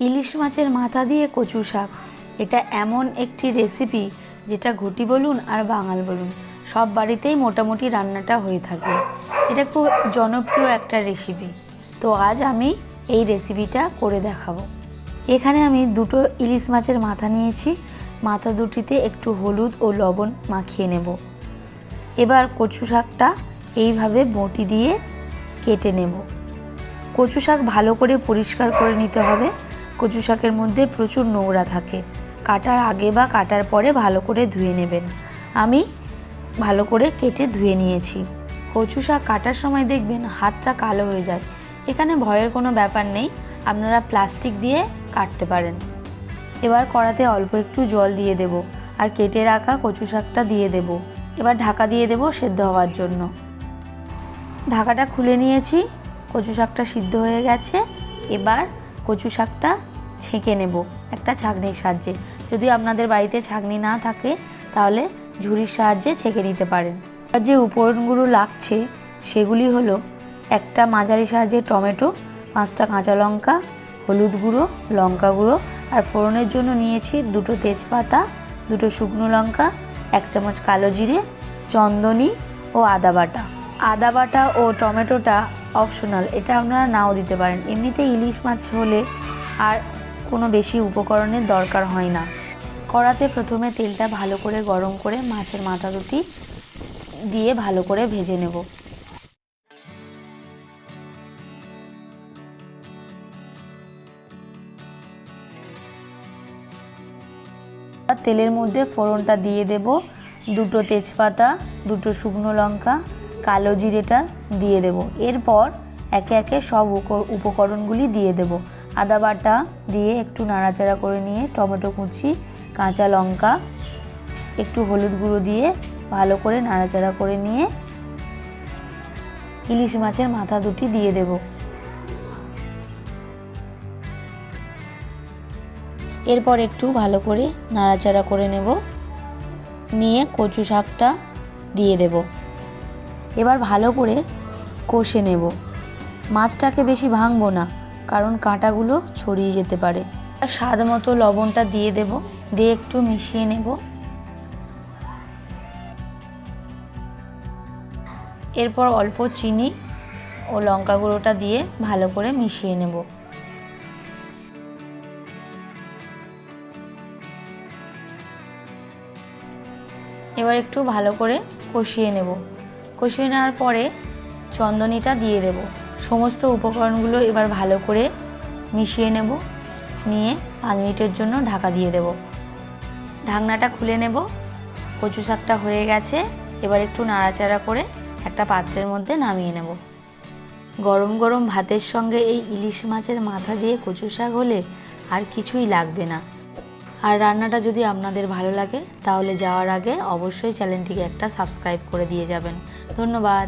ইলিশ মাছের মাথা দিয়ে কচু শাক, এটা এমন একটি রেসিপি যেটা ঘটি বলুন আর বাঙাল বলুন সব বাড়িতেই মোটামুটি রান্নাটা হয়ে থাকে। এটা খুব জনপ্রিয় একটা রেসিপি। তো আজ আমি এই রেসিপিটা করে দেখাবো। এখানে আমি দুটো ইলিশ মাছের মাথা নিয়েছি। মাথা দুটিতে একটু হলুদ ও লবণ মাখিয়ে নেব। এবার কচু শাকটা এইভাবে বটি দিয়ে কেটে নেব। কচু শাক ভালো করে পরিষ্কার করে নিতে হবে। কচু শাকের মধ্যে প্রচুর নোংরা থাকে। কাটার আগে বা কাটার পরে ভালো করে ধুয়ে নেবেন। আমি ভালো করে কেটে ধুয়ে নিয়েছি। কচু শাক কাটার সময় দেখবেন হাতটা কালো হয়ে যায়। এখানে ভয়ের কোনো ব্যাপার নেই, আপনারা প্লাস্টিক দিয়ে কাটতে পারেন। এবার কড়াতে অল্প একটু জল দিয়ে দেব আর কেটে রাখা কচু শাকটা দিয়ে দেব। এবার ঢাকা দিয়ে দেব সেদ্ধ হওয়ার জন্য। ঢাকাটা খুলে নিয়েছি, কচু শাকটা সিদ্ধ হয়ে গেছে। এবার কচু শাকটা ছেঁকে নেব একটা ছাঁকনির সাহায্যে। যদি আপনাদের বাড়িতে ছাঁকনি না থাকে তাহলে ঝুড়ির সাহায্যে ছেঁকে নিতে পারেন। আর যে উপকরণগুলো লাগছে সেগুলি হলো একটা মাঝারি সাইজের টমেটো, 5টা কাঁচা লঙ্কা, হলুদ গুঁড়ো, লঙ্কা গুঁড়ো, আর ফোড়নের জন্য নিয়েছি 2টো তেজপাতা, 2টো শুকনো লঙ্কা, 1 চামচ কালো জিরে, চন্দনী ও আদা বাটা। আদা বাটা ও টমেটোটা অপশনাল, এটা আপনারা নাও দিতে পারেন। এমনিতে ইলিশ মাছ হলে আর কোনো বেশি উপকরণের দরকার হয় না। কড়াতে প্রথমে তেলটা ভালো করে গরম করে মাছের মাথা দুটি দিয়ে ভালো করে ভেজে নেব। তেলের মধ্যে ফোড়নটা দিয়ে দেব, 2টো তেজপাতা, 2টো শুকনো লঙ্কা, কালো জিরেটা দিয়ে দেব। এরপর একে একে সব উপকরণগুলি দিয়ে দেব। আদা বাটা দিয়ে একটু নাড়াচাড়া করে নিয়ে টমেটো কুচি, কাঁচা লঙ্কা, একটু হলুদ গুঁড়ো দিয়ে ভালো করে নাড়াচাড়া করে নিয়ে ইলিশ মাছের মাথা দুটি দিয়ে দেব। এরপর একটু ভালো করে নাড়াচাড়া করে নেব, নিয়ে কচু শাকটা দিয়ে দেব। এবার ভালো করে কষে নেব। মাছটাকে বেশি ভাঙবো না, কারণ কাঁটাগুলো ছড়িয়ে যেতে পারে। স্বাদ মতো লবণটা দিয়ে দেব, দিয়ে একটু মিশিয়ে নেব। এরপর অল্প চিনি ও লঙ্কা গুঁড়োটা দিয়ে ভালো করে মিশিয়ে নেব। এবার একটু ভালো করে কষিয়ে নেব। কষিয়ে নেওয়ার পরে চন্দনীটা দিয়ে দেব। সমস্ত উপকরণগুলো এবার ভালো করে মিশিয়ে নেব, নিয়ে 5 মিনিটের জন্য ঢাকা দিয়ে দেব। ঢাকনাটা খুলে নেব। কচু শাকটা হয়ে গেছে। এবার একটু নাড়াচাড়া করে একটা পাত্রের মধ্যে নামিয়ে নেব। গরম গরম ভাতের সঙ্গে এই ইলিশ মাছের মাথা দিয়ে কচু শাক হলে আর কিছুই লাগবে না। আর রান্নাটা যদি আপনাদের ভালো লাগে তাহলে যাওয়ার আগে অবশ্যই চ্যানেলটিকে একটা সাবস্ক্রাইব করে দিয়ে যাবেন। ধন্যবাদ।